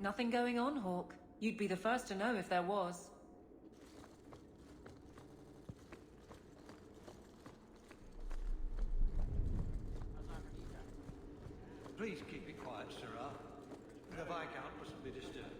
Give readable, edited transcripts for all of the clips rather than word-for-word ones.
Nothing going on, Hawk. You'd be the first to know if there was. Please keep it quiet, Sirrah. The Viscount mustn't be disturbed.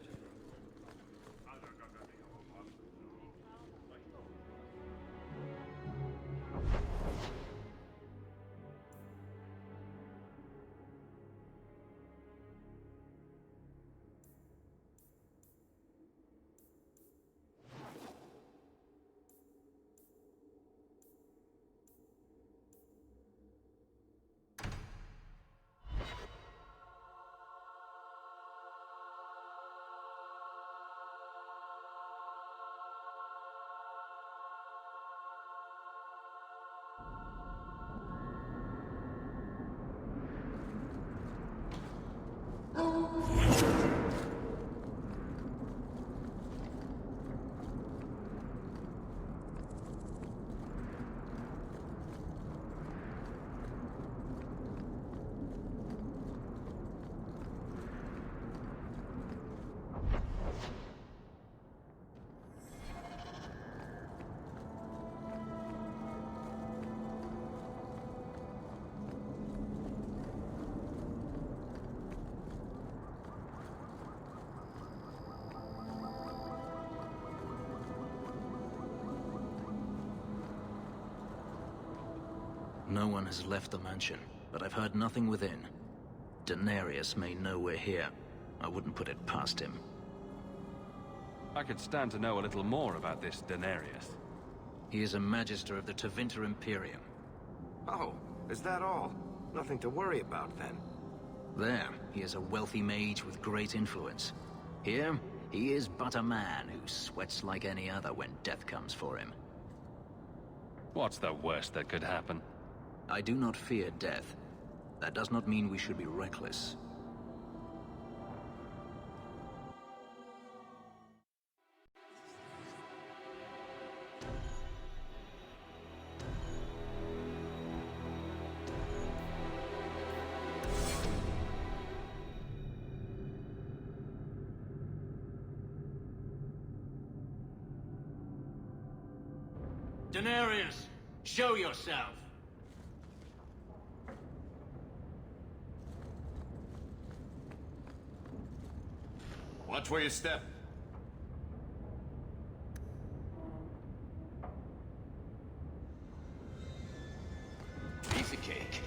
No one has left the mansion, but I've heard nothing within. Danarius may know we're here. I wouldn't put it past him. I could stand to know a little more about this Danarius. He is a magister of the Tevinter Imperium. Oh, is that all? Nothing to worry about then. There, he is a wealthy mage with great influence. Here, he is but a man who sweats like any other when death comes for him. What's the worst that could happen? I do not fear death. That does not mean we should be reckless. Danarius, show yourself! Watch where you step. Piece of cake.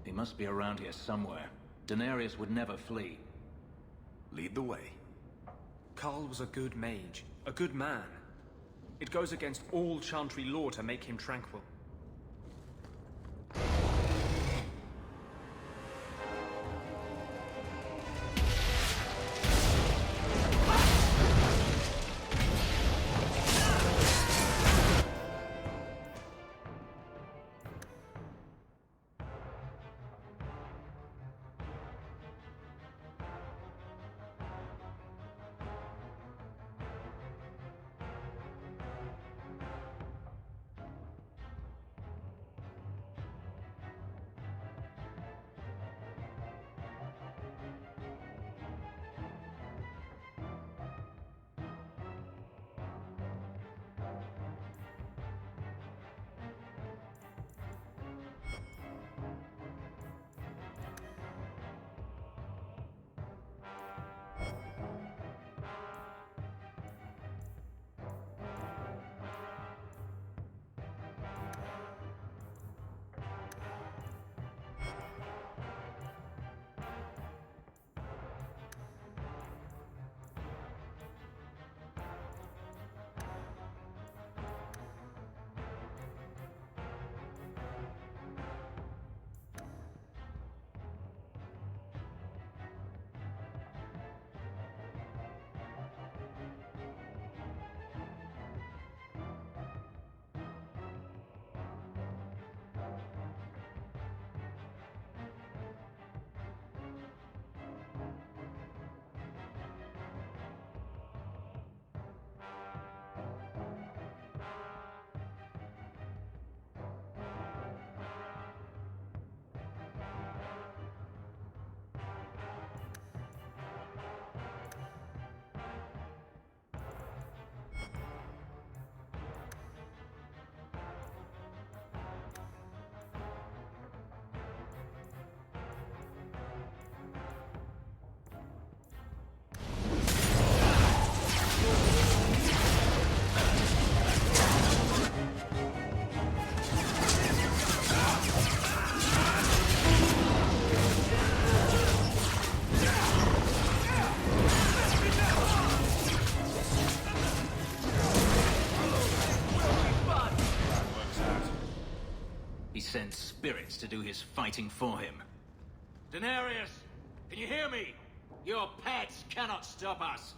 He must be around here somewhere. Danarius would never flee. Lead the way. Karl was a good mage, a good man. It goes against all Chantry law to make him tranquil. is fighting for him. Danarius, can you hear me? Your pets cannot stop us.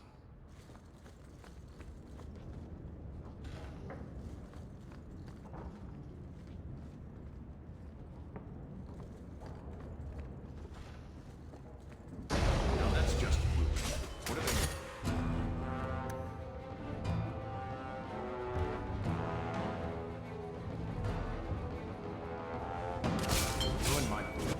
Now that's just rude. What are they... Ruin my food.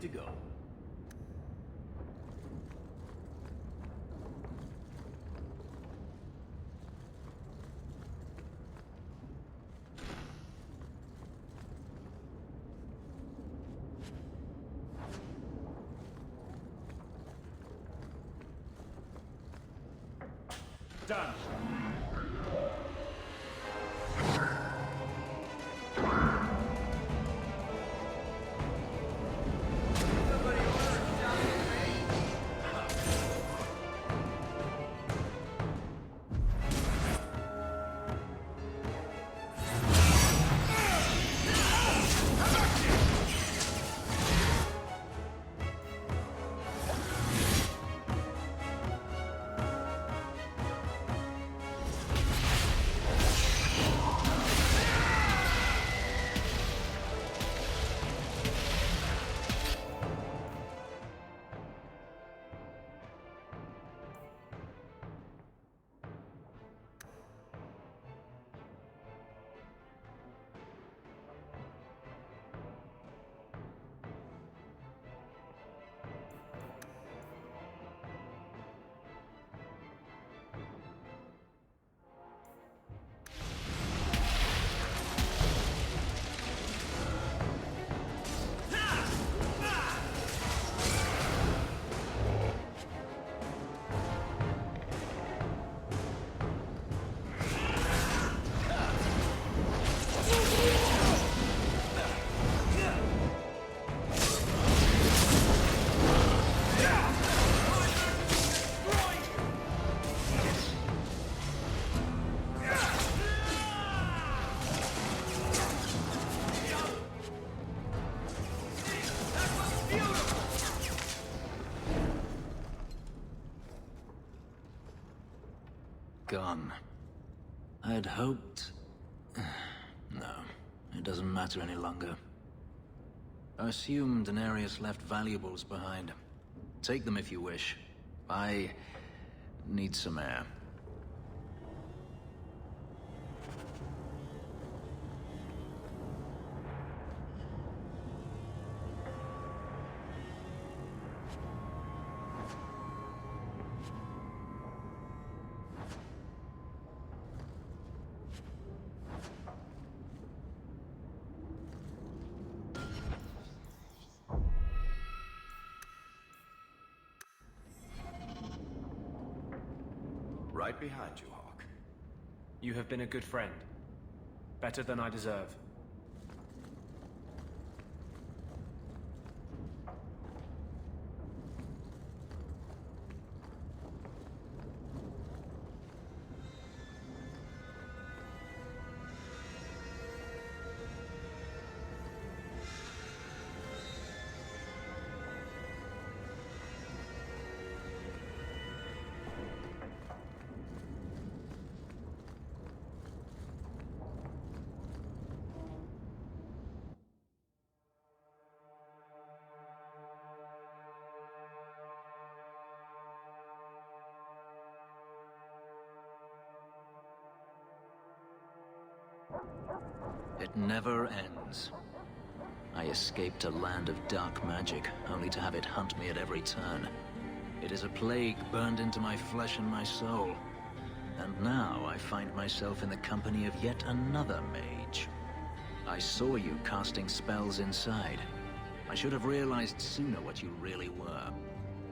to go. Done. Gone. I'd hoped... No, it doesn't matter any longer. I assume Danarius left valuables behind. Take them if you wish. I need some air. Right behind you, Hawk. You have been a good friend. Better than I deserve. It never ends. I escaped a land of dark magic, only to have it hunt me at every turn. It is a plague burned into my flesh and my soul. And now I find myself in the company of yet another mage. I saw you casting spells inside. I should have realized sooner what you really were.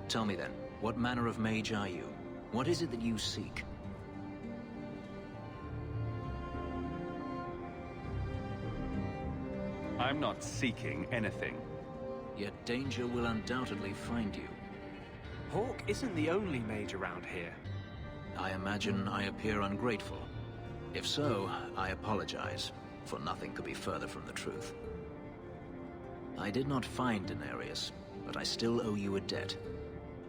Tell me then, what manner of mage are you? What is it that you seek? I'm not seeking anything. Yet danger will undoubtedly find you. Hawk isn't the only mage around here. I imagine I appear ungrateful. If so, I apologize, for nothing could be further from the truth. I did not find Danarius, but I still owe you a debt.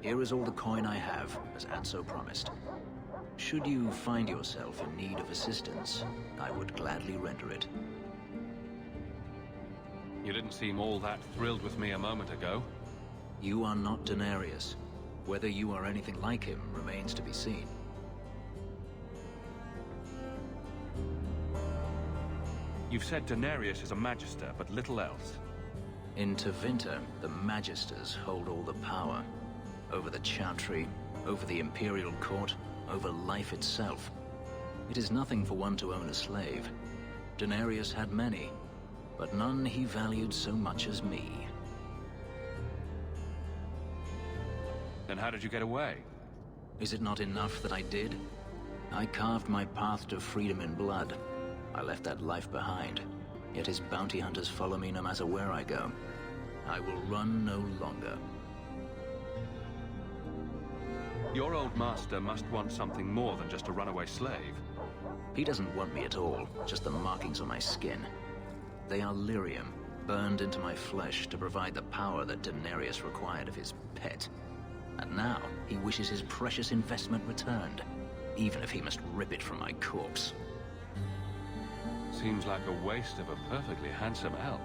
Here is all the coin I have, as Anso promised. Should you find yourself in need of assistance, I would gladly render it. You didn't seem all that thrilled with me a moment ago. You are not Danarius. Whether you are anything like him remains to be seen. You've said Danarius is a magister, but little else. In Tevinter, the Magisters hold all the power. Over the Chantry, over the Imperial Court, over life itself. It is nothing for one to own a slave. Danarius had many, but none he valued so much as me. Then how did you get away? Is it not enough that I did? I carved my path to freedom in blood. I left that life behind, yet his bounty hunters follow me no matter where I go. I will run no longer. Your old master must want something more than just a runaway slave. He doesn't want me at all, just the markings on my skin. They are lyrium, burned into my flesh to provide the power that Danarius required of his pet. And now, he wishes his precious investment returned, even if he must rip it from my corpse. Seems like a waste of a perfectly handsome elf.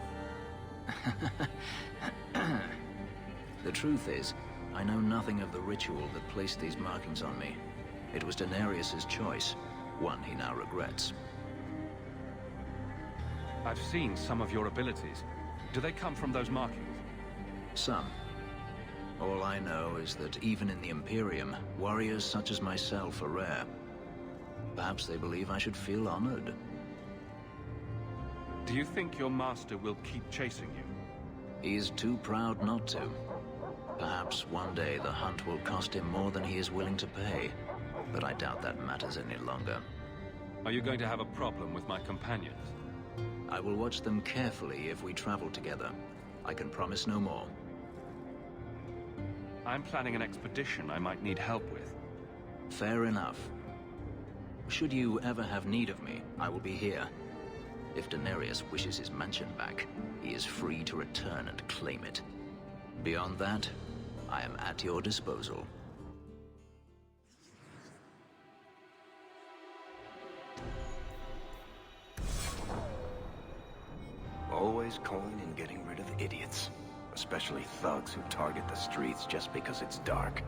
The truth is, I know nothing of the ritual that placed these markings on me. It was Danarius's choice, one he now regrets. I've seen some of your abilities. Do they come from those markings? Some. All I know is that even in the Imperium, warriors such as myself are rare. Perhaps they believe I should feel honored. Do you think your master will keep chasing you? He is too proud not to. Perhaps one day the hunt will cost him more than he is willing to pay, but I doubt that matters any longer. Are you going to have a problem with my companions? I will watch them carefully if we travel together. I can promise no more. I'm planning an expedition I might need help with. Fair enough. Should you ever have need of me, I will be here. If Danarius wishes his mansion back, he is free to return and claim it. Beyond that, I am at your disposal. Always calling and getting rid of idiots. Especially thugs who target the streets just because it's dark.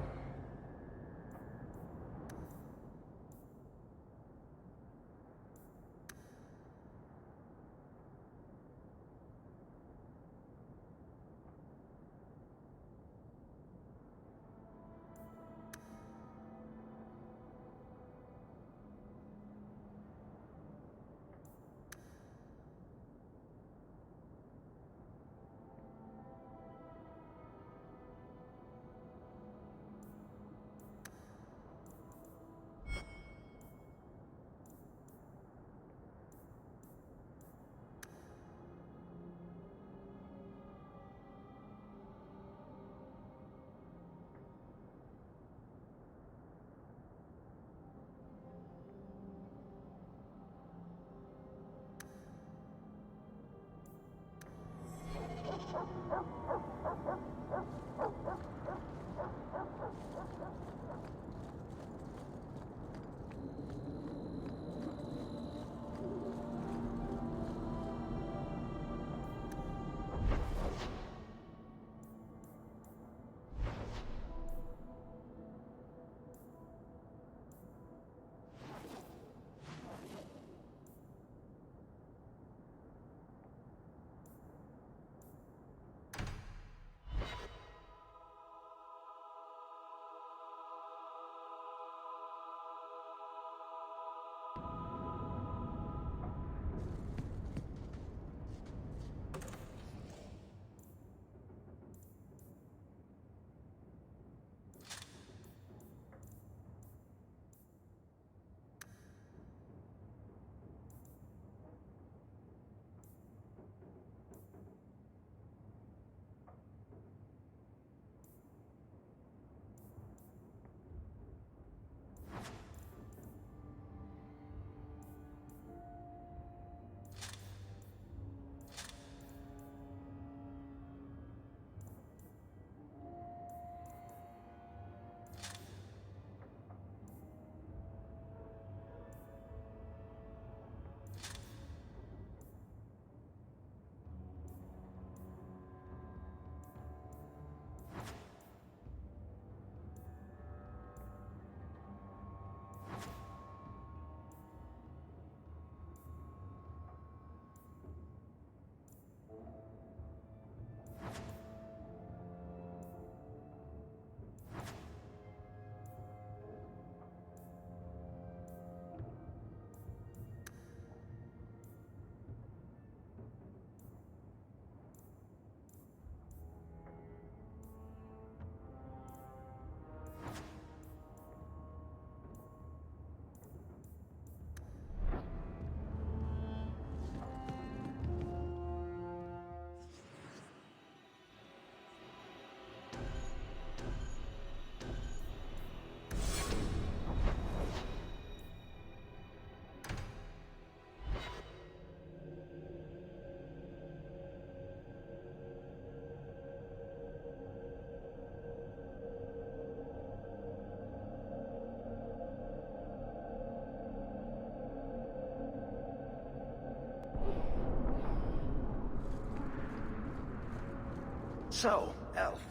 So, Elf,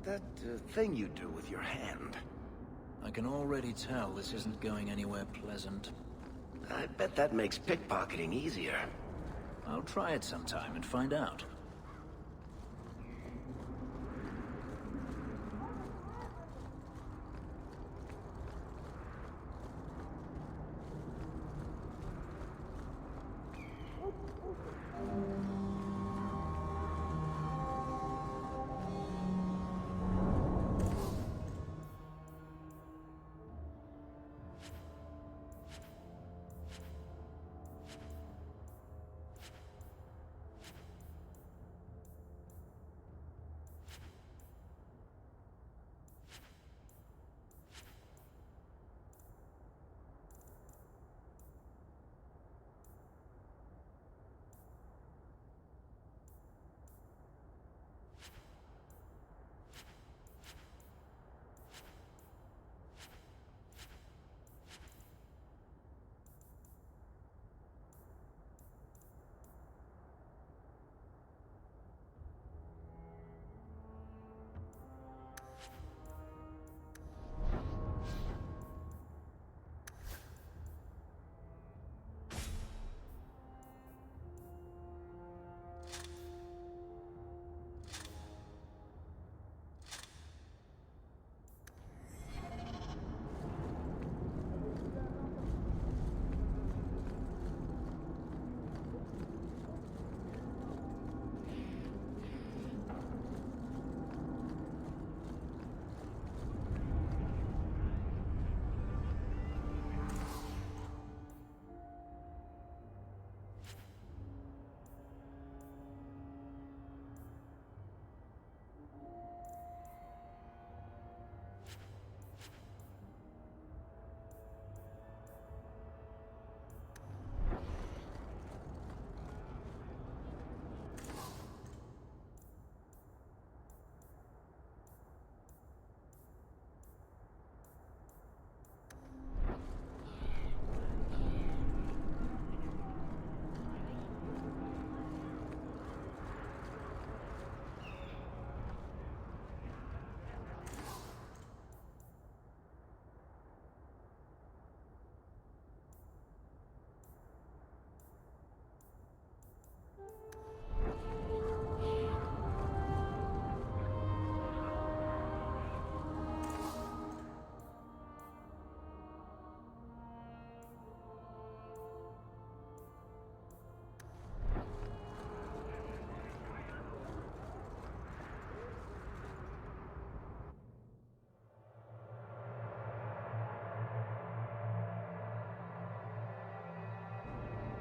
that thing you do with your hand, I can already tell this isn't going anywhere pleasant. I bet that makes pickpocketing easier. I'll try it sometime and find out.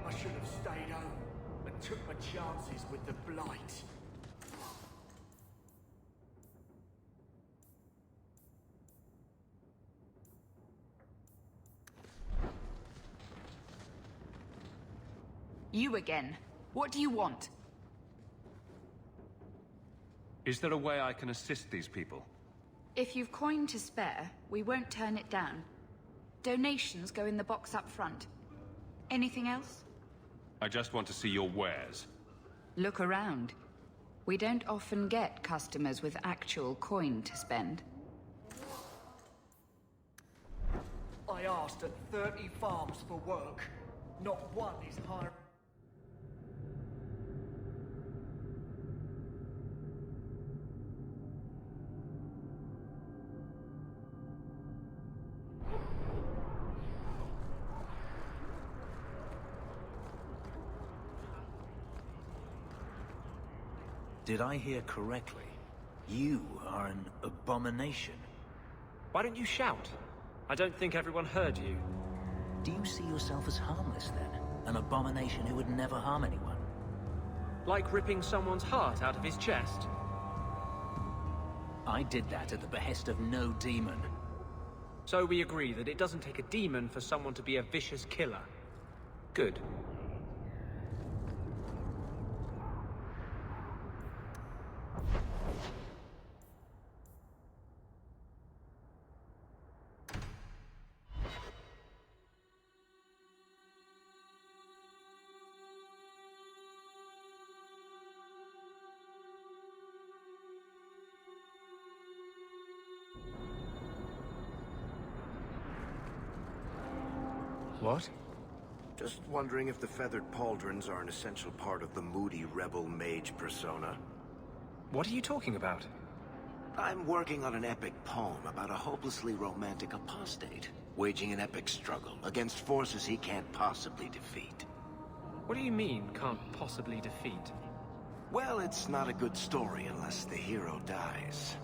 I should have stayed home and took my chances with the blight. You again. What do you want? Is there a way I can assist these people? If you've coin to spare, we won't turn it down. Donations go in the box up front. Anything else? I just want to see your wares. Look around. We don't often get customers with actual coin to spend. I asked at 30 farms for work. Not one is hiring. Did I hear correctly? You are an abomination. Why don't you shout? I don't think everyone heard you. Do you see yourself as harmless then? An abomination who would never harm anyone? Like ripping someone's heart out of his chest? I did that at the behest of no demon. So we agree that it doesn't take a demon for someone to be a vicious killer. Good. What? Just wondering if the feathered pauldrons are an essential part of the moody rebel mage persona. What are you talking about? I'm working on an epic poem about a hopelessly romantic apostate, waging an epic struggle against forces he can't possibly defeat. What do you mean, can't possibly defeat? Well, it's not a good story unless the hero dies.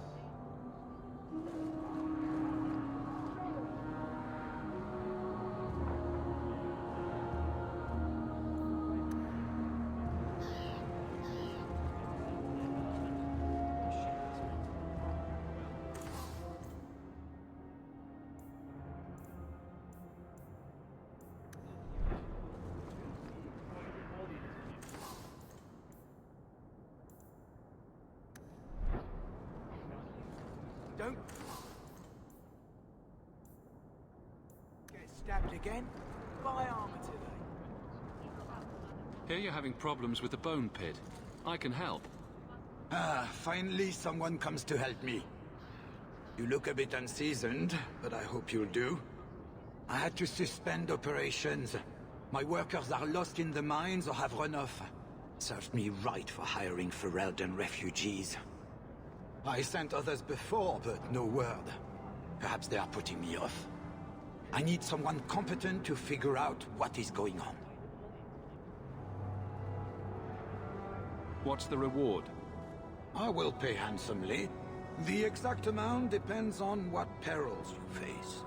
Don't get stabbed again by armor today. Here you're having problems with the bone pit. I can help. Ah, finally someone comes to help me. You look a bit unseasoned, but I hope you'll do. I had to suspend operations. My workers are lost in the mines or have run off. Served me right for hiring Ferelden refugees. I sent others before, but no word. Perhaps they are putting me off. I need someone competent to figure out what is going on. What's the reward? I will pay handsomely. The exact amount depends on what perils you face.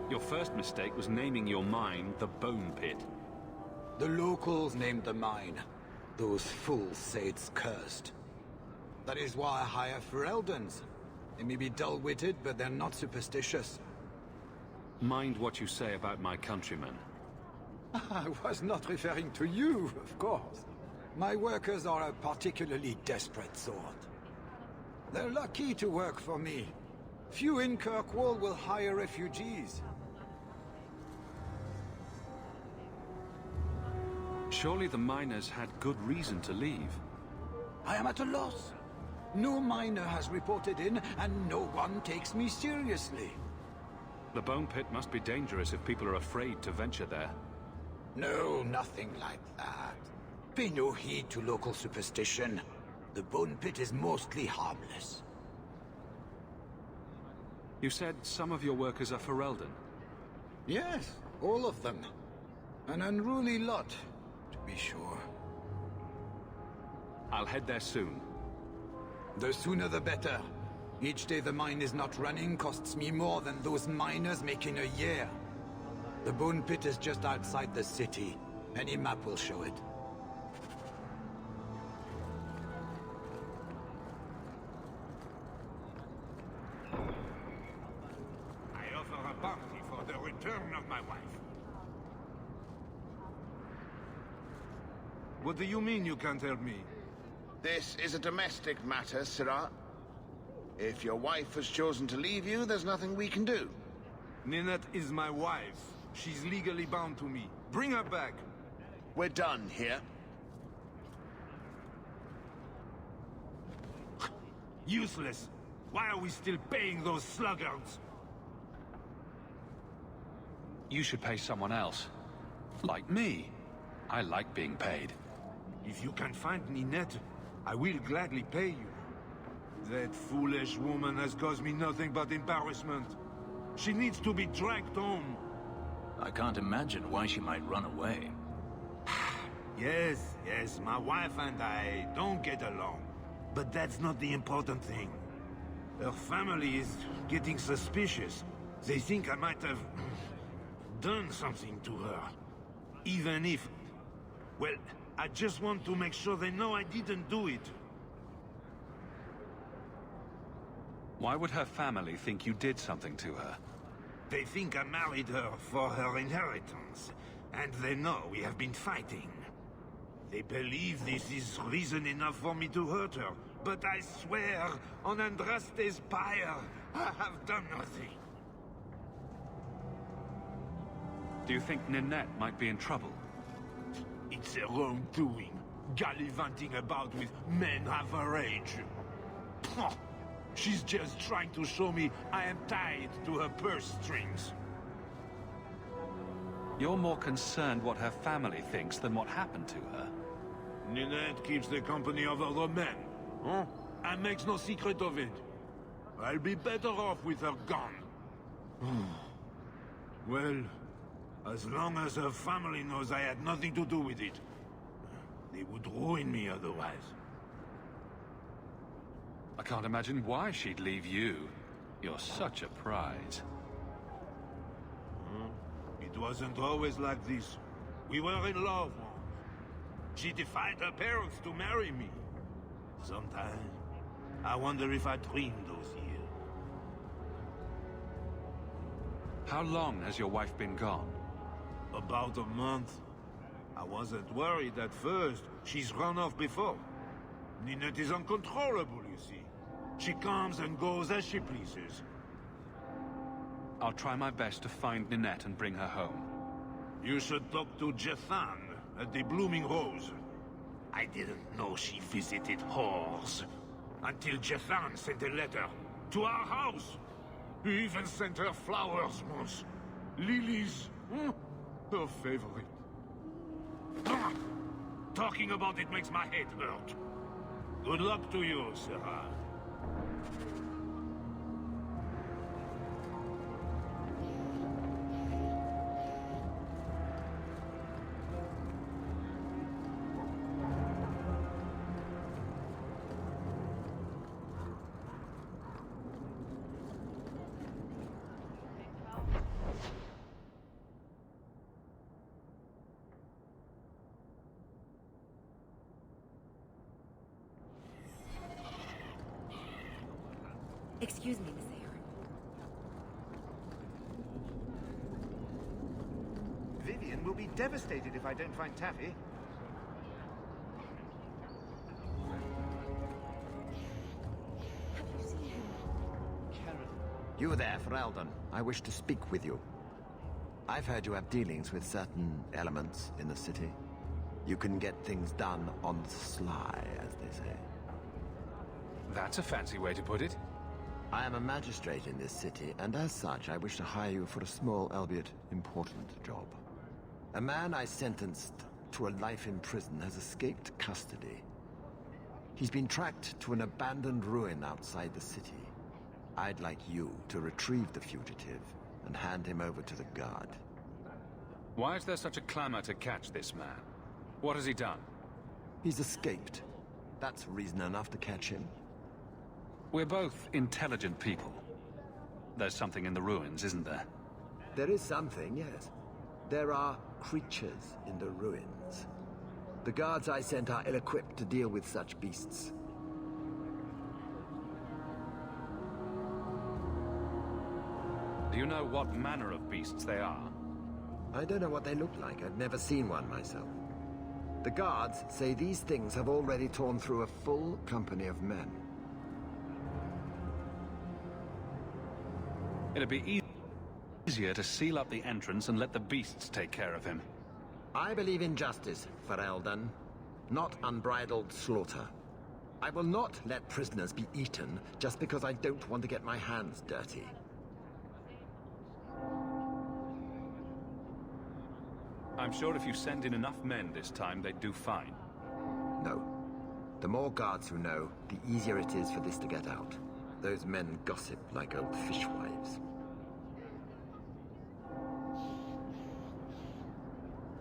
Your first mistake was naming your mine the Bone Pit. The locals named the mine. Those fools say it's cursed. That is why I hire Fereldans. They may be dull-witted, but they're not superstitious. Mind what you say about my countrymen. I was not referring to you, of course. My workers are a particularly desperate sort. They're lucky to work for me. Few in Kirkwall will hire refugees. Surely the miners had good reason to leave. I am at a loss. No miner has reported in, and no one takes me seriously. The Bone Pit must be dangerous if people are afraid to venture there. No, nothing like that. Pay no heed to local superstition. The Bone Pit is mostly harmless. You said some of your workers are Ferelden? Yes, all of them. An unruly lot, to be sure. I'll head there soon. The sooner the better. Each day the mine is not running costs me more than those miners make in a year. The Bone Pit is just outside the city. Any map will show it. I offer a bounty for the return of my wife. What do you mean you can't help me? This is a domestic matter, Sirrah. If your wife has chosen to leave you, there's nothing we can do. Ninette is my wife. She's legally bound to me. Bring her back. We're done here. Useless. Why are we still paying those sluggards? You should pay someone else. Like me. I like being paid. If you can find Ninette, I will gladly pay you. That foolish woman has caused me nothing but embarrassment. She needs to be dragged home. I can't imagine why she might run away. Yes, my wife and I don't get along. But that's not the important thing. Her family is getting suspicious. They think I might have done something to her. Even if... well, I just want to make sure they know I didn't do it. Why would her family think you did something to her? They think I married her for her inheritance. And they know we have been fighting. They believe this is reason enough for me to hurt her. But I swear, on Andraste's pyre, I have done nothing. Do you think Ninette might be in trouble? It's her own doing. Gallivanting about with men half her age. She's just trying to show me I am tied to her purse strings. You're more concerned what her family thinks than what happened to her. Ninette keeps the company of other men, huh? And makes no secret of it. I'll be better off with her gone. Well, as long as her family knows I had nothing to do with it, they would ruin me otherwise. I can't imagine why she'd leave you. You're such a prize. It wasn't always like this. We were in love once. She defied her parents to marry me. Sometimes, I wonder if I dreamed those years. How long has your wife been gone? About a month. I wasn't worried at first. She's run off before. Ninette is uncontrollable, you see. She comes and goes as she pleases. I'll try my best to find Ninette and bring her home. You should talk to Jethan at the Blooming Rose. I didn't know she visited whores until Jethan sent a letter to our house. He even sent her flowers once. Lilies. Her favorite. Talking about it makes my head hurt. Good luck to you, Sarah. Excuse me, Miss Aaron. Vivian will be devastated if I don't find Taffy. Have you seen him? You there, Ferelden. I wish to speak with you. I've heard you have dealings with certain elements in the city. You can get things done on the sly, as they say. That's a fancy way to put it. I am a magistrate in this city, and as such, I wish to hire you for a small, albeit important, job. A man I sentenced to a life in prison has escaped custody. He's been tracked to an abandoned ruin outside the city. I'd like you to retrieve the fugitive and hand him over to the guard. Why is there such a clamor to catch this man? What has he done? He's escaped. That's reason enough to catch him. We're both intelligent people. There's something in the ruins, isn't there? There is something, yes. There are creatures in the ruins. The guards I sent are ill-equipped to deal with such beasts. Do you know what manner of beasts they are? I don't know what they look like. I've never seen one myself. The guards say these things have already torn through a full company of men. It'd be easier to seal up the entrance and let the beasts take care of him. I believe in justice, Ferelden, not unbridled slaughter. I will not let prisoners be eaten just because I don't want to get my hands dirty. I'm sure if you send in enough men this time, they'd do fine. No. The more guards who know, the easier it is for this to get out. Those men gossip like old fishwives.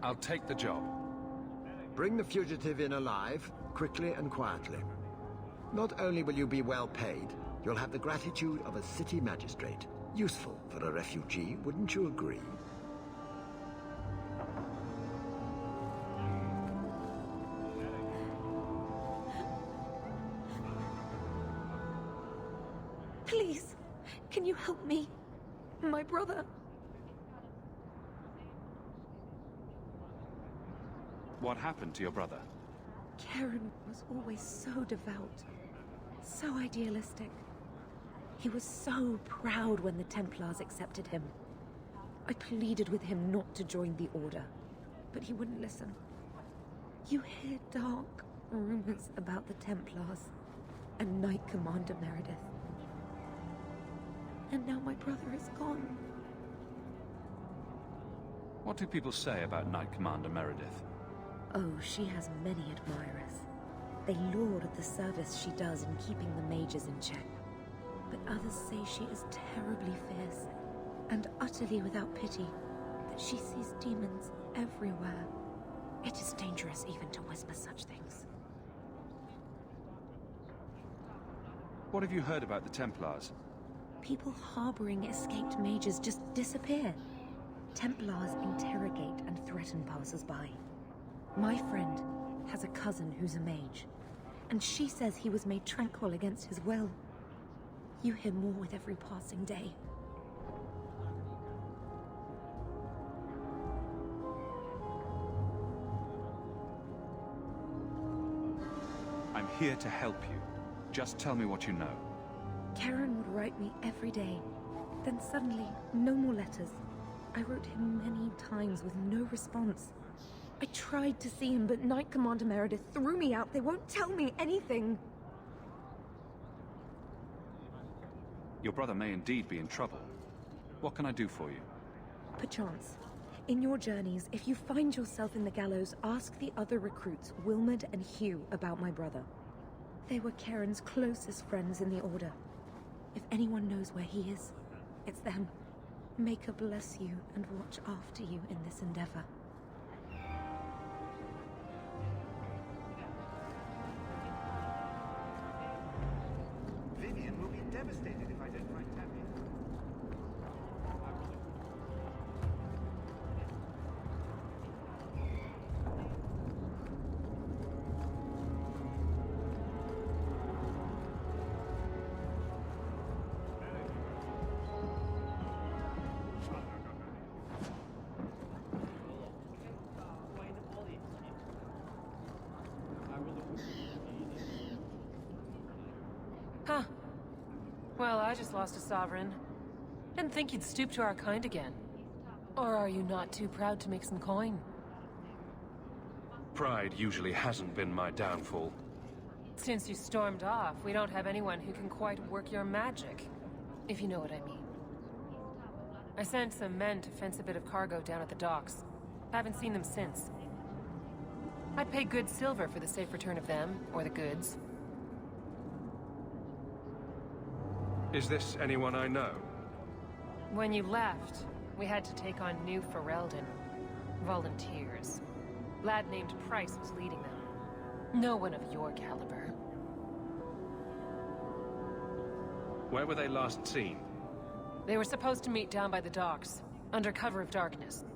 I'll take the job. Bring the fugitive in alive, quickly and quietly. Not only will you be well paid, you'll have the gratitude of a city magistrate. Useful for a refugee, wouldn't you agree? Please, can you help me? My brother. What happened to your brother? Karen was always so devout, so idealistic. He was so proud when the Templars accepted him. I pleaded with him not to join the Order, but he wouldn't listen. You hear dark rumors about the Templars and Knight Commander Meredith. And now my brother is gone. What do people say about Knight Commander Meredith? Oh, she has many admirers. They laud the service she does in keeping the mages in check. But others say she is terribly fierce, and utterly without pity, that she sees demons everywhere. It is dangerous even to whisper such things. What have you heard about the Templars? People harboring escaped mages just disappear. Templars interrogate and threaten passers-by. My friend has a cousin who's a mage, and she says he was made tranquil against his will. You hear more with every passing day. I'm here to help you. Just tell me what you know. Karen would write me every day. Then suddenly, no more letters. I wrote him many times with no response. I tried to see him, but Knight Commander Meredith threw me out. They won't tell me anything. Your brother may indeed be in trouble. What can I do for you? Perchance. In your journeys, if you find yourself in the gallows, ask the other recruits, Wilmerd and Hugh, about my brother. They were Karen's closest friends in the Order. If anyone knows where he is, it's them. Maker bless you and watch after you in this endeavor. Vivian will be devastated if I don't find Tappy. Huh. Well, I just lost a sovereign. Didn't think you'd stoop to our kind again. Or are you not too proud to make some coin? Pride usually hasn't been my downfall. Since you stormed off, we don't have anyone who can quite work your magic. If you know what I mean. I sent some men to fence a bit of cargo down at the docks. Haven't seen them since. I'd pay good silver for the safe return of them, or the goods. Is this anyone I know? When you left, we had to take on New Ferelden. Volunteers. Lad named Price was leading them. No one of your caliber. Where were they last seen? They were supposed to meet down by the docks, under cover of darkness.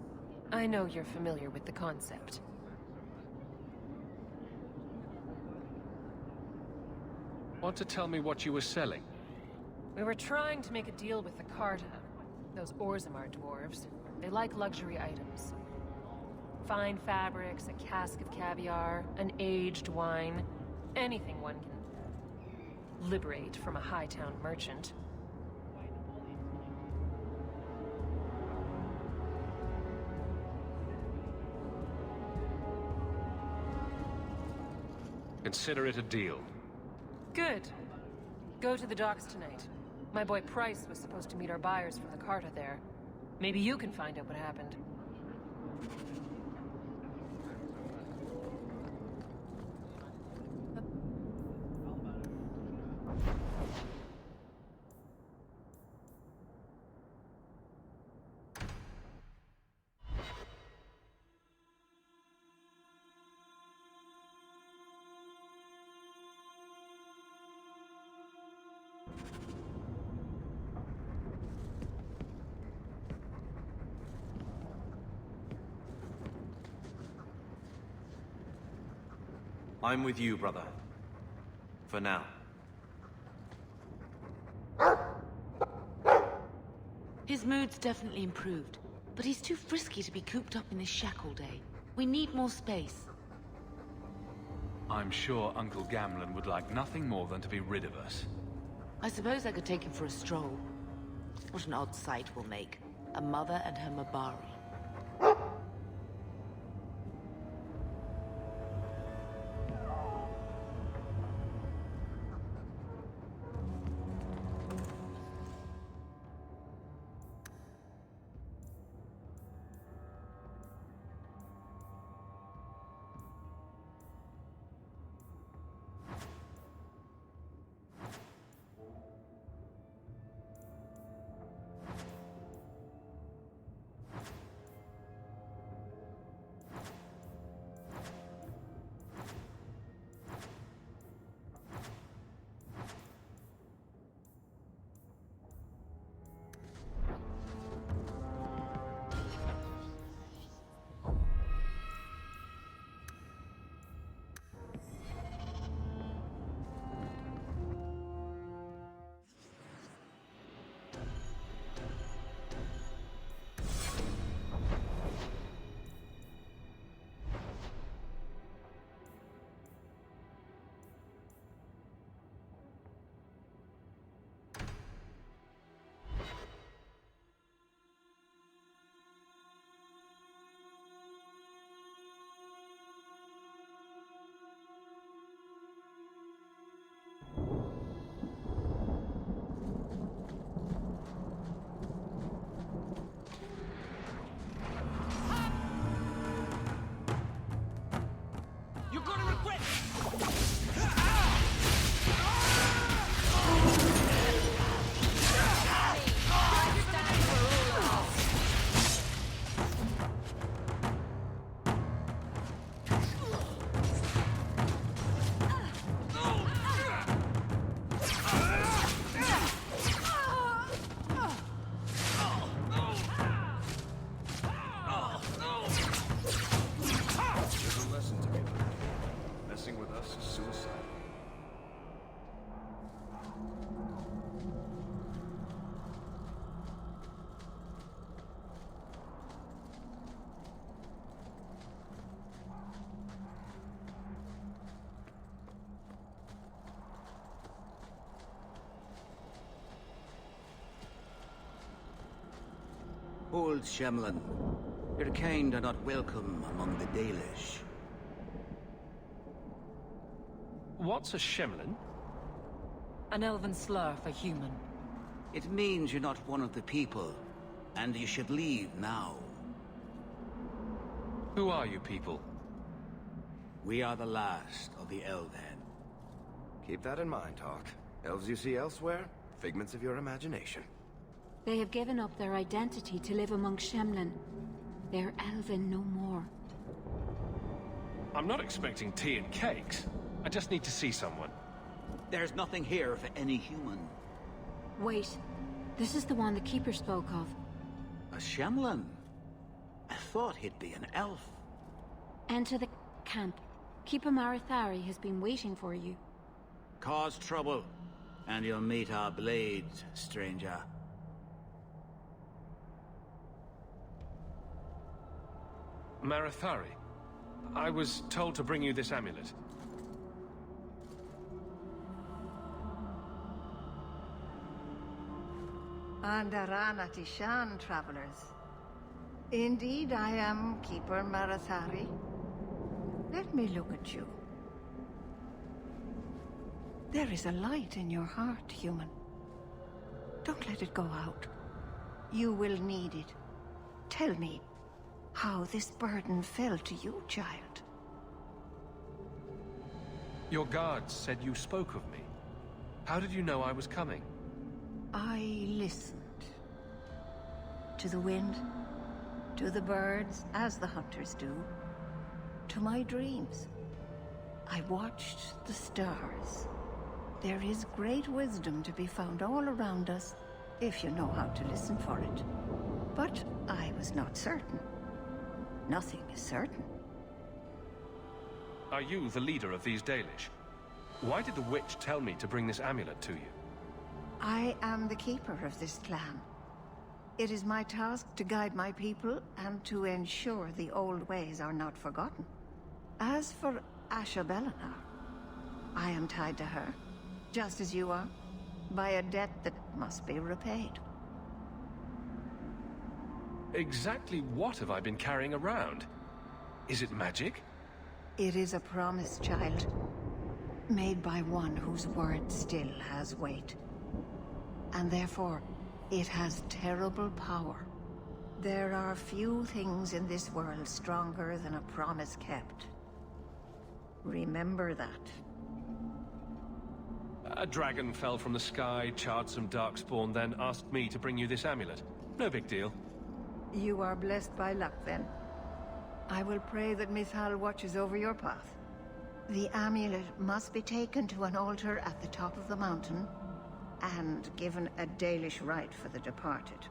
I know you're familiar with the concept. Want to tell me what you were selling? We were trying to make a deal with the Carta. Those Orzammar dwarves. They like luxury items. Fine fabrics, a cask of caviar, an aged wine. Anything one can liberate from a Hightown merchant. Consider it a deal. Good. Go to the docks tonight. My boy Price was supposed to meet our buyers from the Carta there. Maybe you can find out what happened. I'm with you, brother. For now. His mood's definitely improved, but he's too frisky to be cooped up in this shack all day. We need more space. I'm sure Uncle Gamlen would like nothing more than to be rid of us. I suppose I could take him for a stroll. What an odd sight we'll make. A mother and her Mabari. Old Shemlin, your kind are not welcome among the Dalish. What's a Shemlin? An elven slur for human. It means you're not one of the people, and you should leave now. Who are you people? We are the last of the Elven. Keep that in mind, Hawk. Elves you see elsewhere, figments of your imagination. They have given up their identity to live among Shemlin. They're elven no more. I'm not expecting tea and cakes. I just need to see someone. There's nothing here for any human. Wait. This is the one the Keeper spoke of. A Shemlin? I thought he'd be an elf. Enter the camp. Keeper Marathari has been waiting for you. Cause trouble, and you'll meet our blades, stranger. Marathari, I was told to bring you this amulet. Andarana Tishan, travelers. Indeed, I am Keeper Marathari. Let me look at you. There is a light in your heart, human. Don't let it go out. You will need it. Tell me how this burden fell to you, child. Your guards said you spoke of me. How did you know I was coming? I listened. To the wind, to the birds, as the hunters do, to my dreams. I watched the stars. There is great wisdom to be found all around us, if you know how to listen for it. But I was not certain. Nothing is certain. Are you the leader of these Dalish? Why did the witch tell me to bring this amulet to you? I am the keeper of this clan. It is my task to guide my people and to ensure the old ways are not forgotten. As for Asha Bellinar, I am tied to her, just as you are, by a debt that must be repaid. Exactly what have I been carrying around? Is it magic? It is a promise, child, made by one whose word still has weight. And therefore, it has terrible power. There are few things in this world stronger than a promise kept. Remember that. A dragon fell from the sky, charred some darkspawn, then asked me to bring you this amulet. No big deal. You are blessed by luck, then. I will pray that Mithal watches over your path. The amulet must be taken to an altar at the top of the mountain, and given a Dalish rite for the departed.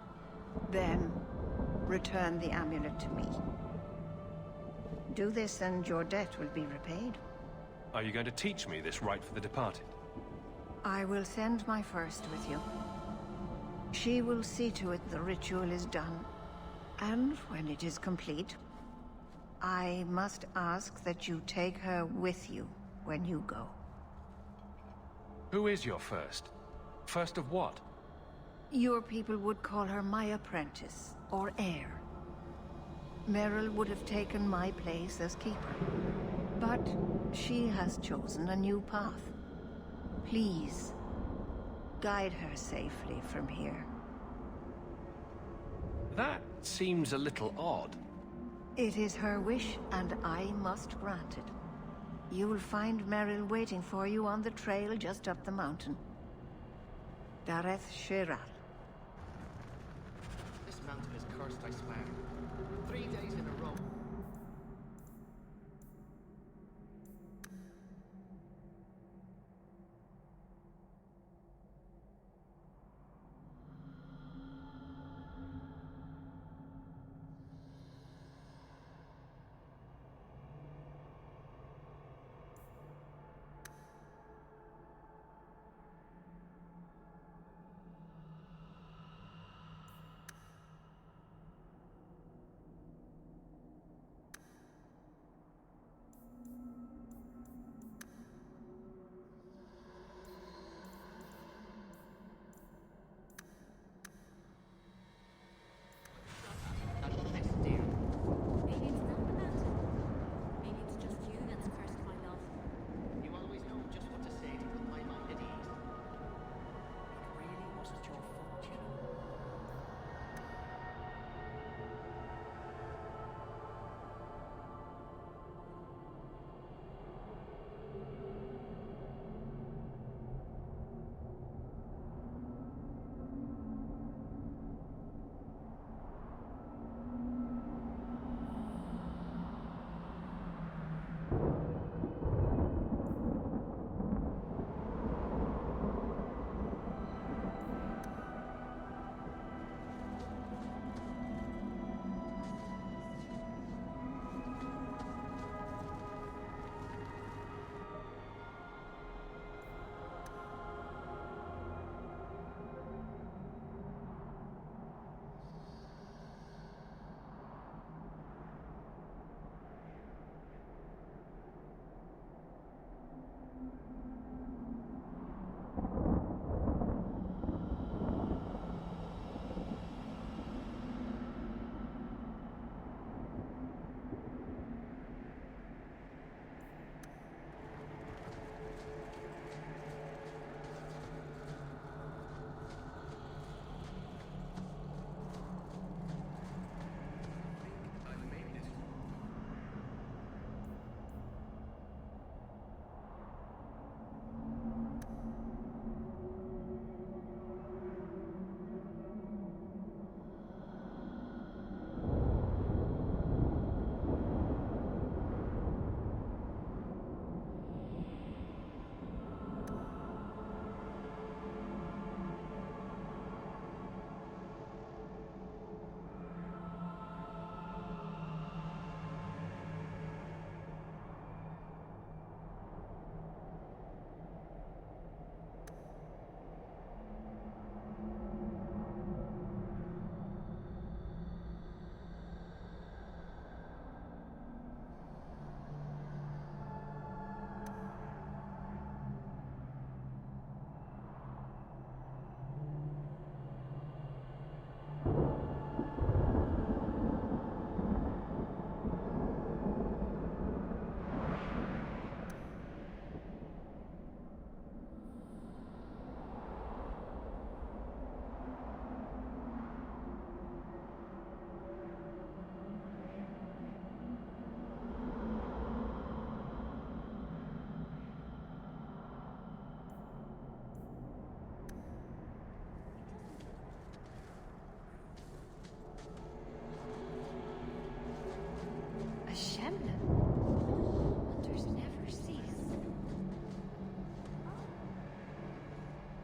Then, return the amulet to me. Do this and your debt will be repaid. Are you going to teach me this rite for the departed? I will send my first with you. She will see to it the ritual is done, and when it is complete, I must ask that you take her with you when you go. Who is your first? First of what? Your people would call her my apprentice, or heir. Meryl would have taken my place as keeper, but she has chosen a new path. Please, guide her safely from here. That seems a little odd. It is her wish, and I must grant it. You will find Meryl waiting for you on the trail just up the mountain. Dareth Shiral. This mountain is cursed, I swear. 3 days in a row.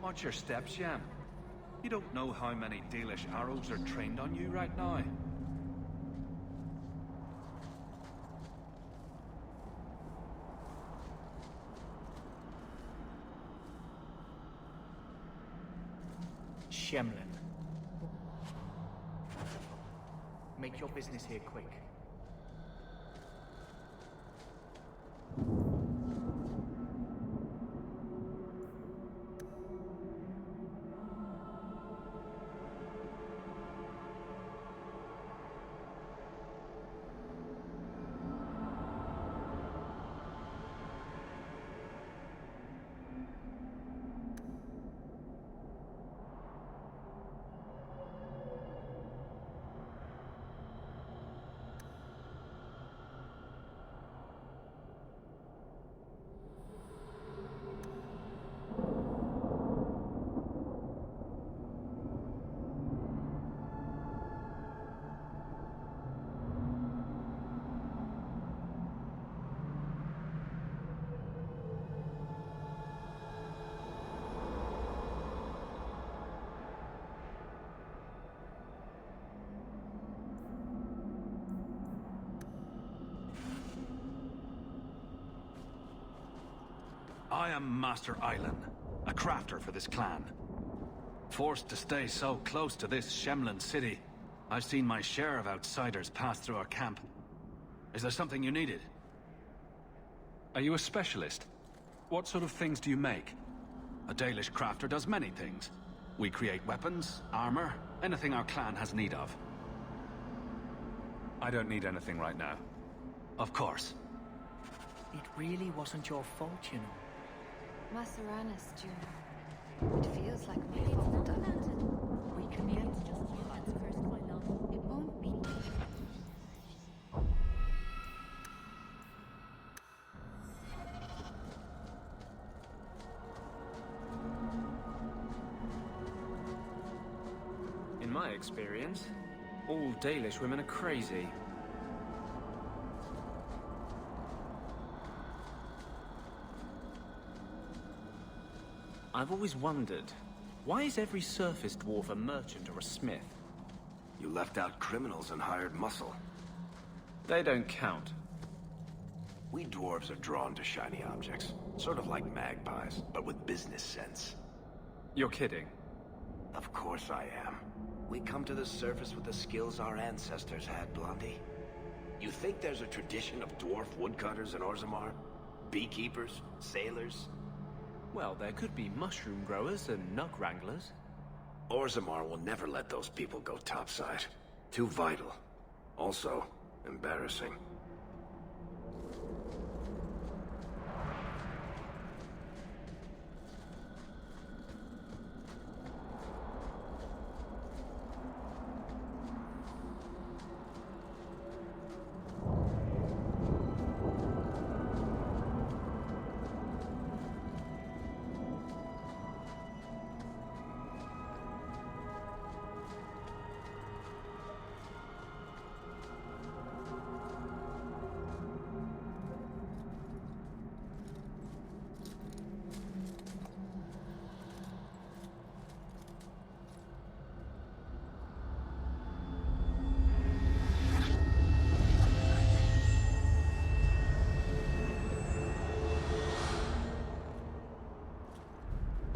Watch your steps, Yam. You don't know how many Dalish arrows are trained on you right now. Shemlin. Make your business here quick. I am Master Island, a crafter for this clan. Forced to stay so close to this Shemlin city, I've seen my share of outsiders pass through our camp. Is there something you needed? Are you a specialist? What sort of things do you make? A Dalish crafter does many things. We create weapons, armor, anything our clan has need of. I don't need anything right now. Of course. It really wasn't your fault, you know. Masaranis, June. It feels like my fault. We can get just that's first my love. It won't be. In my experience, all Dalish women are crazy. I've always wondered, why is every surface dwarf a merchant or a smith? You left out criminals and hired muscle. They don't count. We dwarves are drawn to shiny objects. Sort of like magpies, but with business sense. You're kidding. Of course I am. We come to the surface with the skills our ancestors had, Blondie. You think there's a tradition of dwarf woodcutters in Orzammar? Beekeepers? Sailors? Well, there could be mushroom growers and nug wranglers. Orzammar will never let those people go topside. Too vital. Also, embarrassing.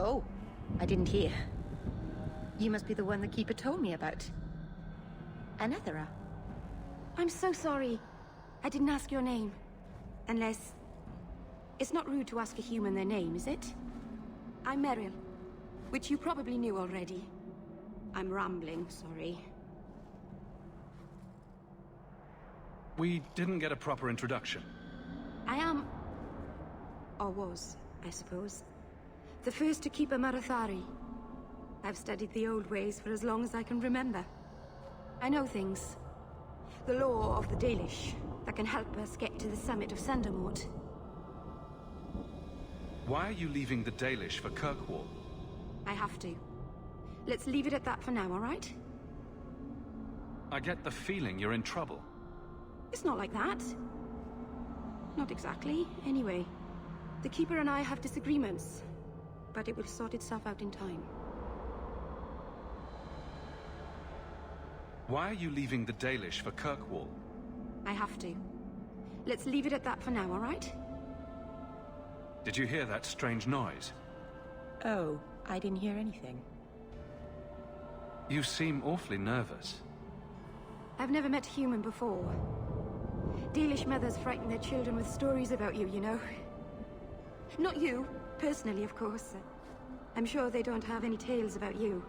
Oh, I didn't hear. You must be the one the Keeper told me about. Anethera. I'm so sorry. I didn't ask your name. Unless... It's not rude to ask a human their name, is it? I'm Meryl, which you probably knew already. I'm rambling, sorry. We didn't get a proper introduction. I am... or was, I suppose. The first to keep a Marathari. I've studied the old ways for as long as I can remember. I know things. The law of the Dalish that can help us get to the summit of Sandamort. Why are you leaving the Dalish for Kirkwall? I have to. Let's leave it at that for now, all right? I get the feeling you're in trouble. It's not like that. Not exactly, anyway. The Keeper and I have disagreements. but it will sort itself out in time. Why are you leaving the Dalish for Kirkwall? I have to. Let's leave it at that for now, all right? Did you hear that strange noise? Oh, I didn't hear anything. You seem awfully nervous. I've never met a human before. Dalish mothers frighten their children with stories about you, you know. Not you, personally, of course. I'm sure they don't have any tales about you.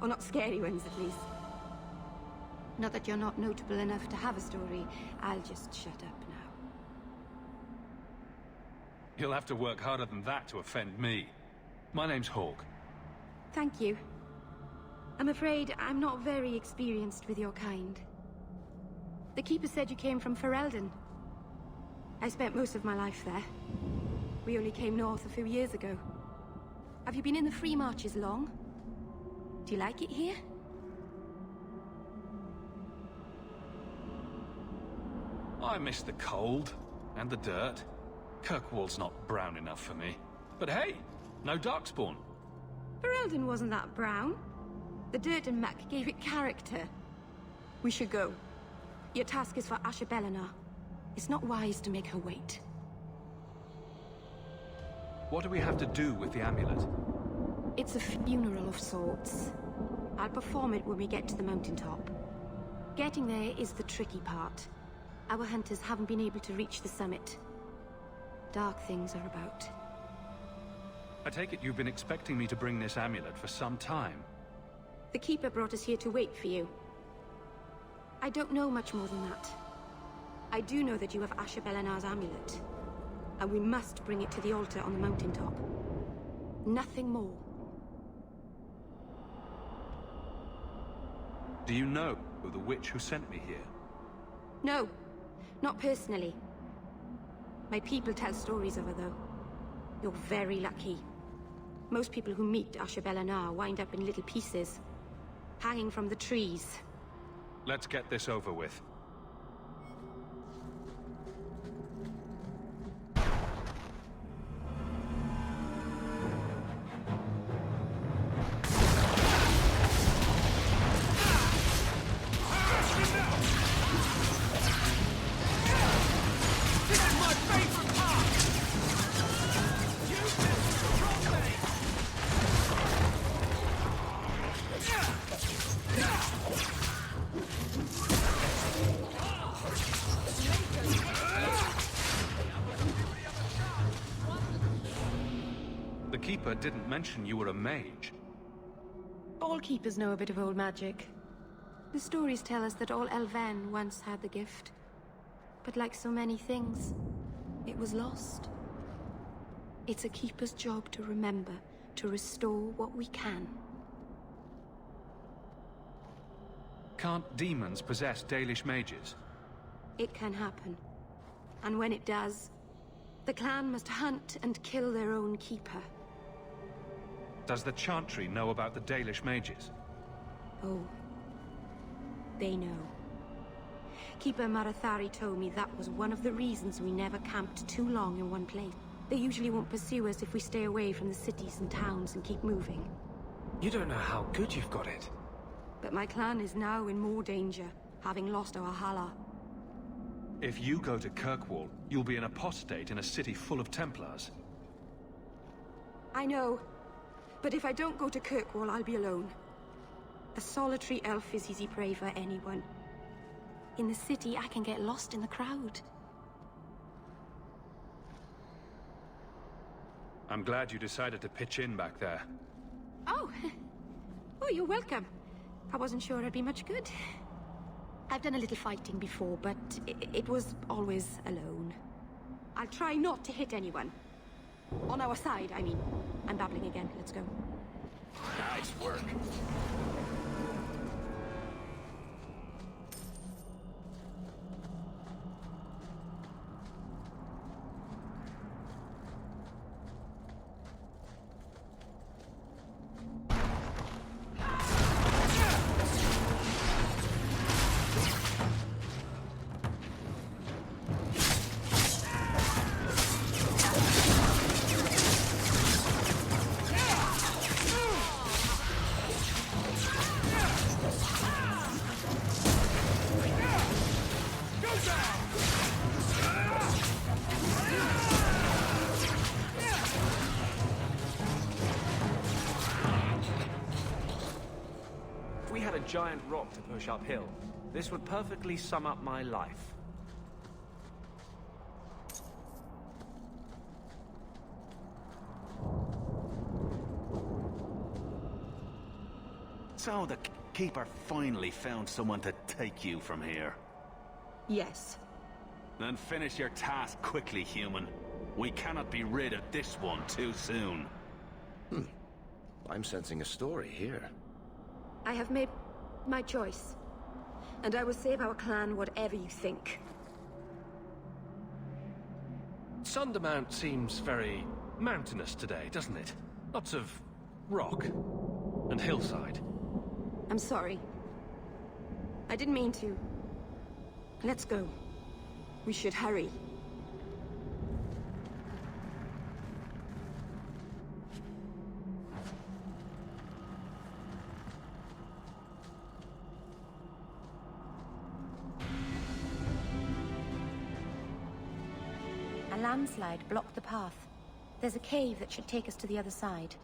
Or not scary ones, at least. Not that you're not notable enough to have a story. I'll just shut up now. You'll have to work harder than that to offend me. My name's Hawk. Thank you. I'm afraid I'm not very experienced with your kind. The Keeper said you came from Ferelden. I spent most of my life there. We only came north a few years ago. Have you been in the Free Marches long? Do you like it here? I miss the cold and the dirt. Kirkwall's not brown enough for me. But hey, no darkspawn. Ferelden wasn't that brown. The dirt and muck gave it character. We should go. Your task is for Asher Bellinar. It's not wise to make her wait. What do we have to do with the amulet? It's a funeral of sorts. I'll perform it when we get to the mountaintop. Getting there is the tricky part. Our hunters haven't been able to reach the summit. Dark things are about. I take it you've been expecting me to bring this amulet for some time. The Keeper brought us here to wait for you. I don't know much more than that. I do know that you have Asher Bellinar's amulet, and we must bring it to the altar on the mountaintop. Nothing more. Do you know the witch who sent me here? No, not personally. My people tell stories of her, though. You're very lucky. Most people who meet Asher Bellinar wind up in little pieces, hanging from the trees. Let's get this over with. The Keeper didn't mention you were a mage. All Keepers know a bit of old magic. The stories tell us that all Elven once had the gift. But like so many things, it was lost. It's a Keeper's job to remember, to restore what we can. Can't demons possess Dalish mages? It can happen. And when it does, the clan must hunt and kill their own Keeper. Does the Chantry know about the Dalish mages? Oh. They know. Keeper Marathari told me that was one of the reasons we never camped too long in one place. They usually won't pursue us if we stay away from the cities and towns and keep moving. You don't know how good you've got it. But my clan is now in more danger, having lost our Hala. If you go to Kirkwall, you'll be an apostate in a city full of Templars. I know. But if I don't go to Kirkwall, I'll be alone. A solitary elf is easy prey for anyone. In the city, I can get lost in the crowd. I'm glad you decided to pitch in back there. Oh! Oh, you're welcome. I wasn't sure I'd be much good. I've done a little fighting before, but it was always alone. I'll try not to hit anyone. On our side, I mean. I'm babbling again. Let's go. Nice work. If we had a giant rock to push uphill, this would perfectly sum up my life. So the Keeper finally found someone to take you from here. Yes. Then finish your task quickly, human. We cannot be rid of this one too soon. I'm sensing a story here. I have made my choice. And I will save our clan whatever you think. Sundermount seems very mountainous today, doesn't it? Lots of rock and hillside. I'm sorry. I didn't mean to. Let's go. We should hurry. A landslide blocked the path. There's a cave that should take us to the other side.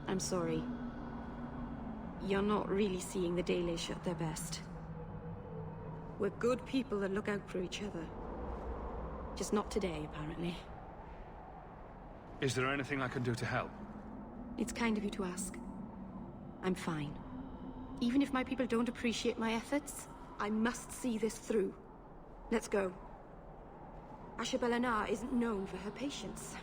I'm sorry. You're not really seeing the Dalish at their best. We're good people that look out for each other. Just not today, apparently. Is there anything I can do to help? It's kind of you to ask. I'm fine. Even if my people don't appreciate my efforts, I must see this through. Let's go. Ashabelanar isn't known for her patience.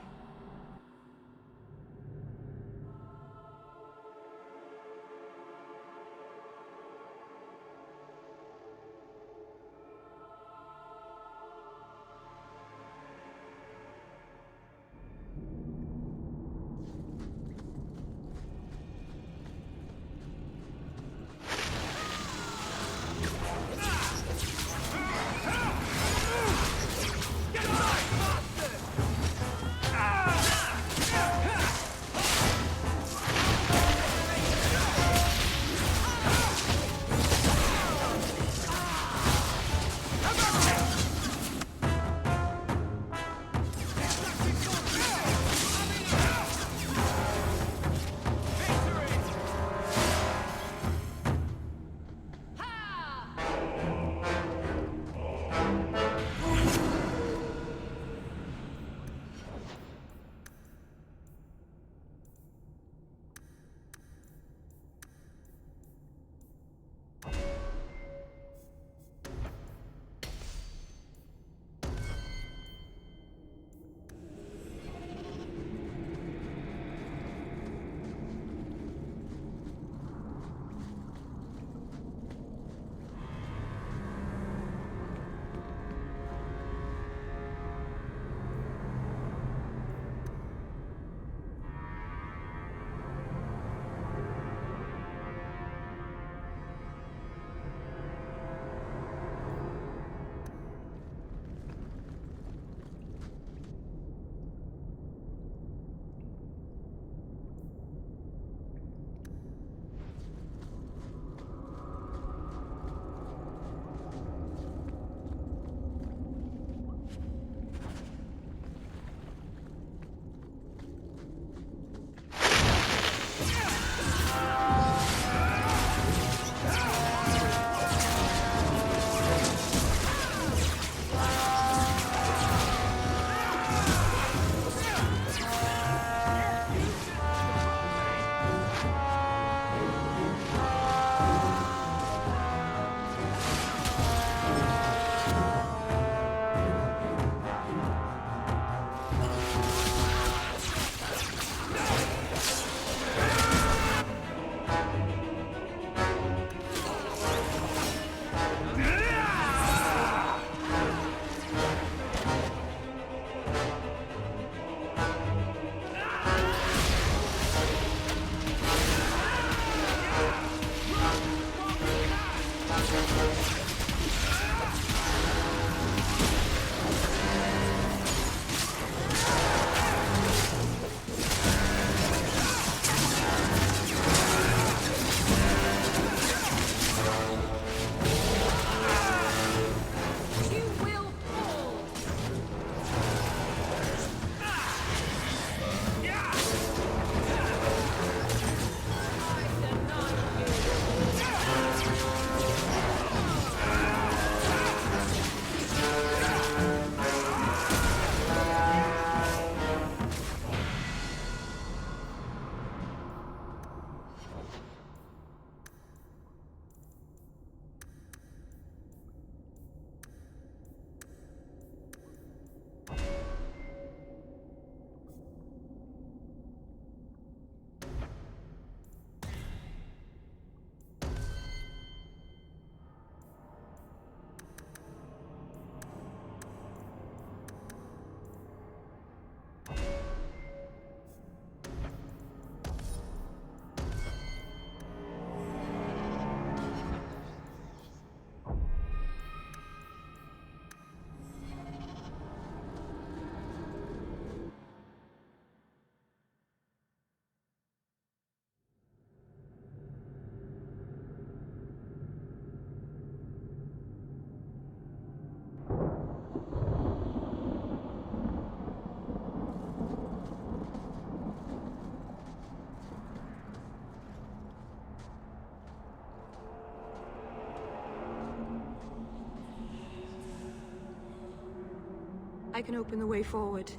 I can open the way forward.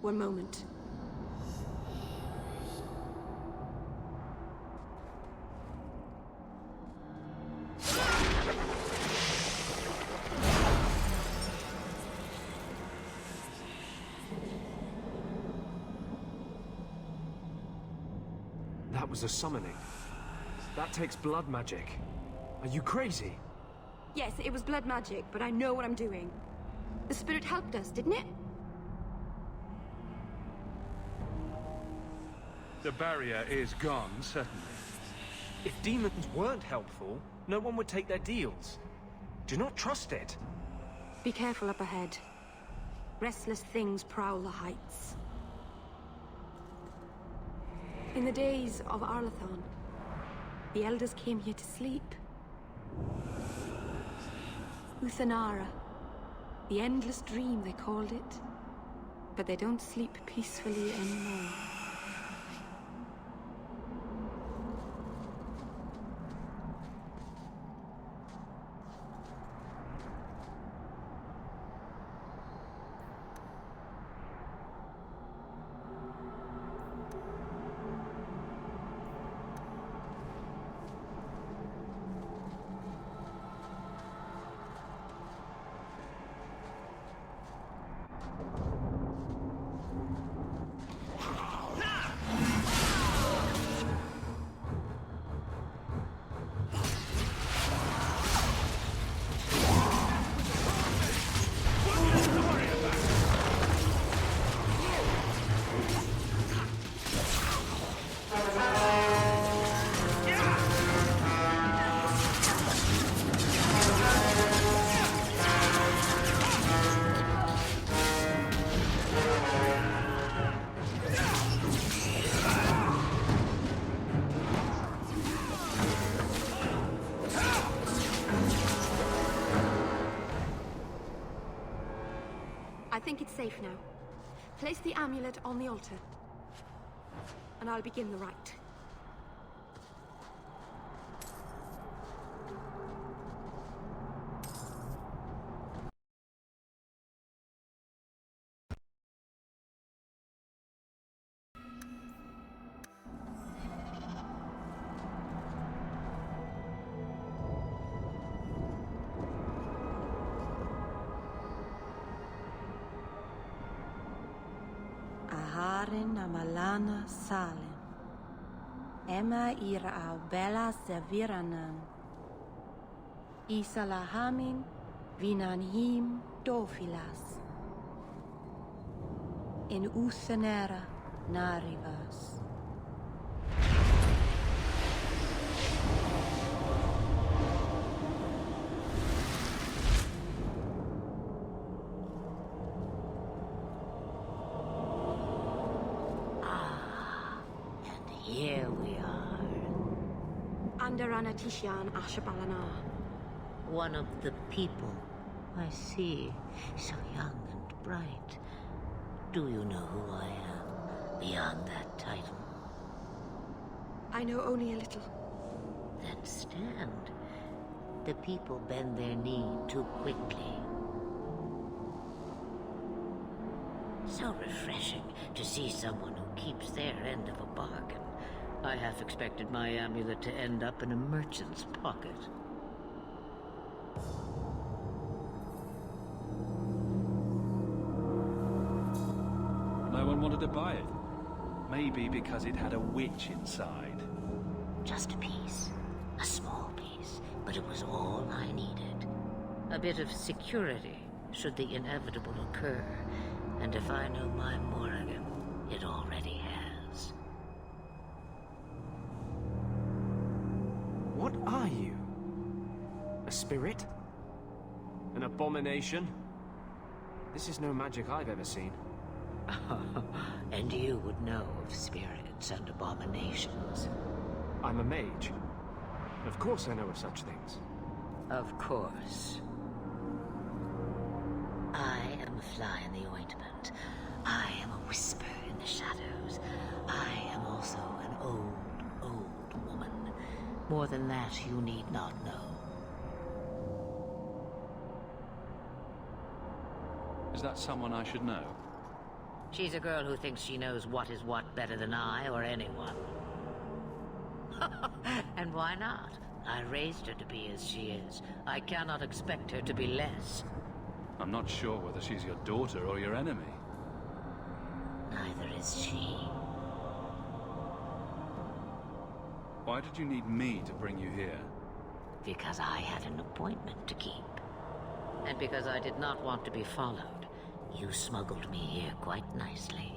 One moment. That was a summoning. That takes blood magic. Are you crazy? Yes, it was blood magic, but I know what I'm doing. The spirit helped us, didn't it? The barrier is gone, certainly. If demons weren't helpful, no one would take their deals. Do not trust it. Be careful up ahead. Restless things prowl the heights. In the days of Arlathon, the elders came here to sleep. Uthanara, the endless dream they called it. But they don't sleep peacefully anymore. I think it's safe now. Place the amulet on the altar. And I'll begin the rite. Aharin amalana salen. Emma ira au bella serviranan. Isalahamin vinanhim dofilas. In usanera narivas. Here we are. Under Anatishan Ashabalana. One of the people. I see. So young and bright. Do you know who I am, beyond that title? I know only a little. Then stand. The people bend their knee too quickly. So refreshing to see someone who keeps their end of a bargain. I half expected my amulet to end up in a merchant's pocket. No one wanted to buy it. Maybe because it had a witch inside. Just a piece. A small piece. But it was all I needed. A bit of security, should the inevitable occur. And if I know my Morrigan, it already has. What are you? A spirit? An abomination? This is no magic I've ever seen. And you would know of spirits and abominations. I'm a mage. Of course I know of such things. Of course. I am a fly in the ointment. I am a whisper in the shadows. I am also an old woman. More than that, you need not know. Is that someone I should know? She's a girl who thinks she knows what is what better than I or anyone. And why not? I raised her to be as she is. I cannot expect her to be less. I'm not sure whether she's your daughter or your enemy. Neither is she. Why did you need me to bring you here? Because I had an appointment to keep. And because I did not want to be followed, you smuggled me here quite nicely.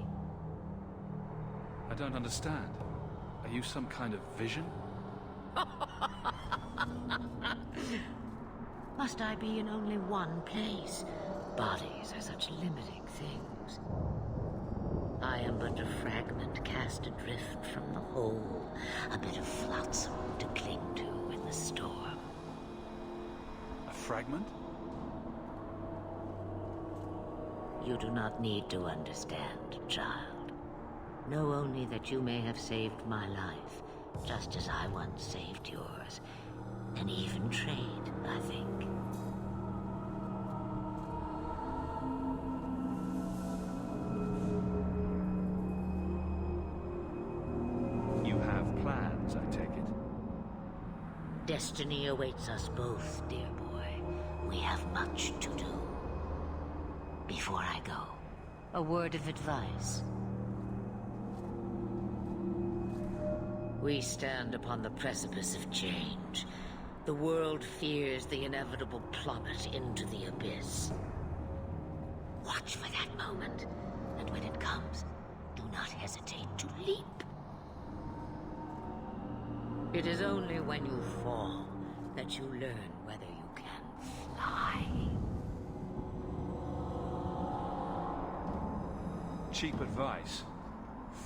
I don't understand. Are you some kind of vision? Must I be in only one place? Bodies are such limiting things. I am but a fragment cast adrift from the whole, a bit of flotsam to cling to in the storm. A fragment? You do not need to understand, child. Know only that you may have saved my life, just as I once saved yours. An even trade, I think. You have plans, I take it? Destiny awaits us both, dear boy. We have much to do. Before I go, a word of advice. We stand upon the precipice of change. The world fears the inevitable plummet into the abyss. Watch for that moment, and when it comes, do not hesitate to leap. It is only when you fall that you learn whether you can fly. Cheap advice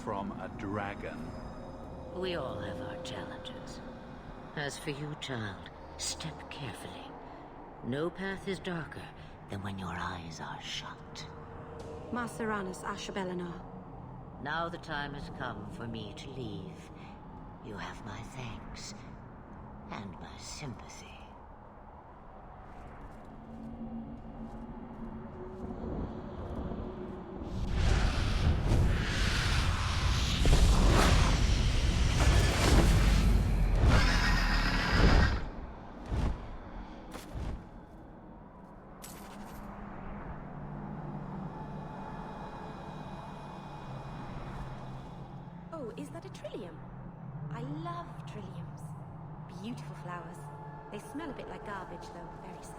from a dragon. We all have our challenges. As for you, child, step carefully. No path is darker than when your eyes are shut. Maceranus Ashabelinar. Now the time has come for me to leave. You have my thanks and my sympathy. Oh, is that a trillium? I love trilliums. Beautiful flowers. They smell a bit like garbage, though. Very sad.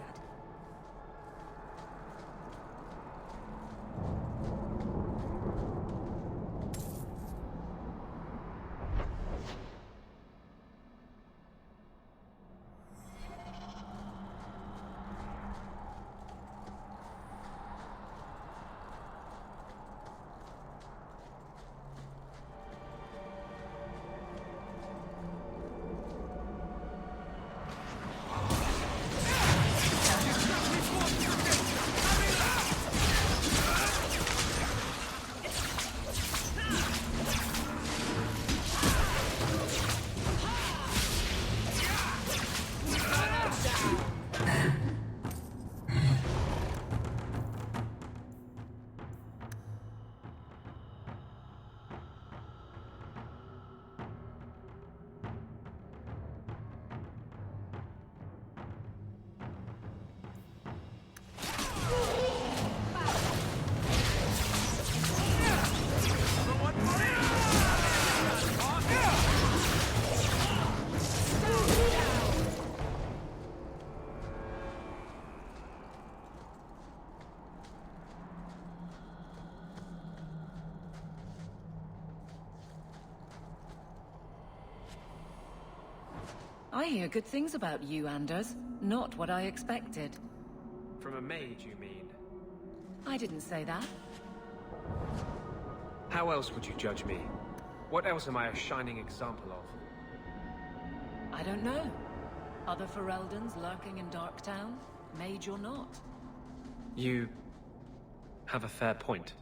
I hear good things about you, Anders. Not what I expected. From a mage, you mean? I didn't say that. How else would you judge me? What else am I a shining example of? I don't know. Other Fereldans lurking in Darktown? Mage or not? You have a fair point.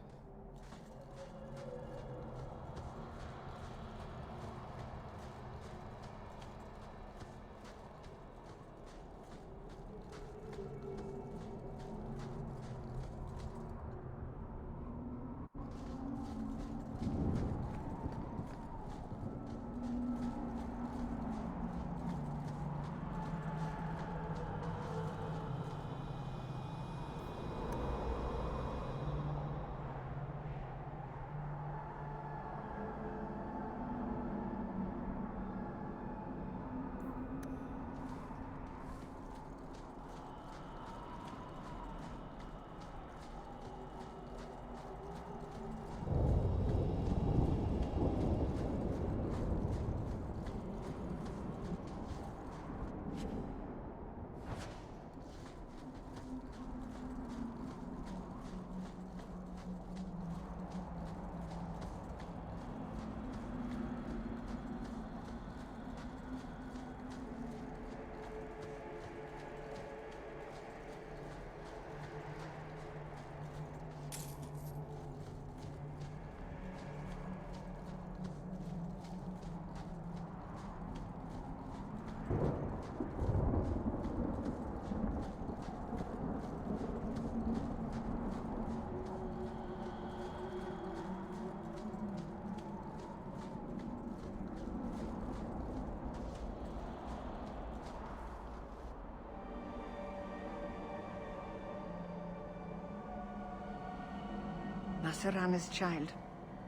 Serana's child.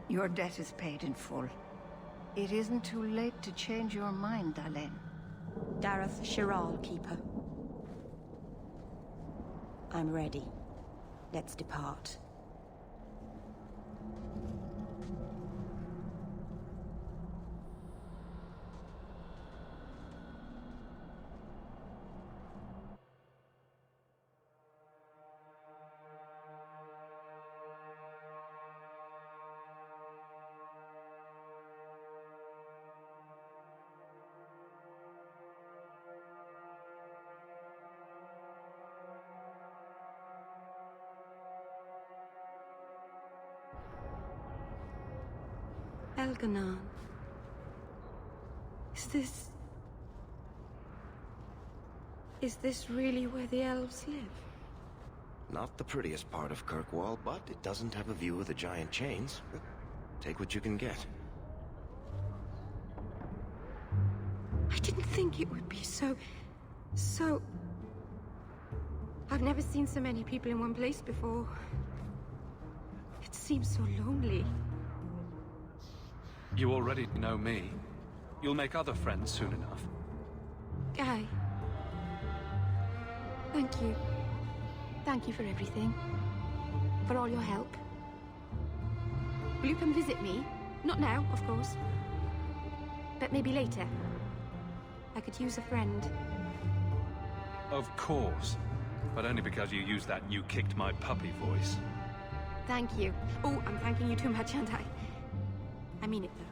Your debt is paid in full. It isn't too late to change your mind, Dalen. Dareth Shiral, Keeper. I'm ready. Let's depart. Elganan. Is this really where the elves live? Not the prettiest part of Kirkwall, but it doesn't have a view of the giant chains. Take what you can get. I didn't think it would be so... I've never seen so many people in one place before. It seems so lonely. You already know me. You'll make other friends soon enough. Guy. Thank you. Thank you for everything. For all your help. Will you come visit me? Not now, of course. But maybe later. I could use a friend. Of course. But only because you used that "you kicked my puppy" voice. Thank you. Oh, I'm thanking you too much, aren't I? I mean it, though.